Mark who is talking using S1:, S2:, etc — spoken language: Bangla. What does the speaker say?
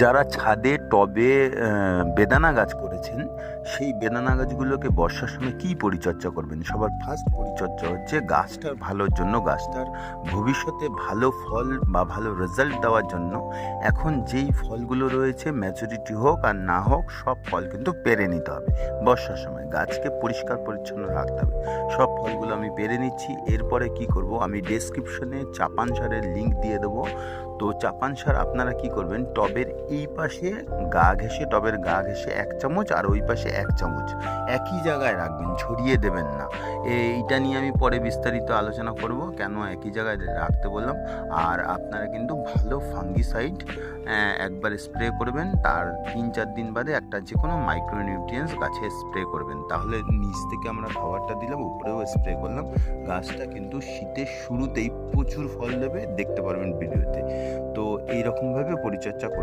S1: যারা ছাদে টবে বেদানা গাছ করেছেন, সেই বেদানা গাছগুলোকে বর্ষার সময় কী পরিচর্যা করবেন? সবার ফার্স্ট পরিচর্যা হচ্ছে গাছটার ভালোর জন্য, গাছটার ভবিষ্যতে ভালো ফল বা ভালো রেজাল্ট দেওয়ার জন্য এখন যেই ফলগুলো রয়েছে, ম্যাচুরিটি হোক আর না হোক, সব ফল কিন্তু পেরে নিতে হবে। বর্ষার সময় গাছকে পরিষ্কার পরিচ্ছন্ন রাখতে হবে। সব ফলগুলো আমি পেরে নিচ্ছি। এরপরে কি করব, আমি ডেসক্রিপশনে চাপান সারের লিঙ্ক দিয়ে দেবো। তো চাপান সার আপনারা কি করবেন, টবের এই পাশে টবের গা ঘেঁষে 1 চামচ আর ওই পাশে 1 চামচ একই জায়গায় রাখবেন, ছড়িয়ে দেবেন না। এইটা নিয়ে আমি পরে বিস্তারিত আলোচনা করব কেন একই জায়গায় রাখতে বললাম। আর আপনারা কিন্তু ভালো ফাঙ্গিসাইড একবার স্প্রে করবেন, তার 3-4 দিন বাদে একটা যে কোনো মাইক্রোনিউট্রিয়েন্টস গাছে স্প্রে করবেন। তাহলে নিচ থেকে আমরা খাবারটা দিলাম, উপরেও স্প্রে করলাম, গাছটা কিন্তু শীতের শুরুতেই প্রচুর ফল দেবে, দেখতে পারবেন ভিডিওতে। তো এইরকমভাবে পরিচর্যা করুন।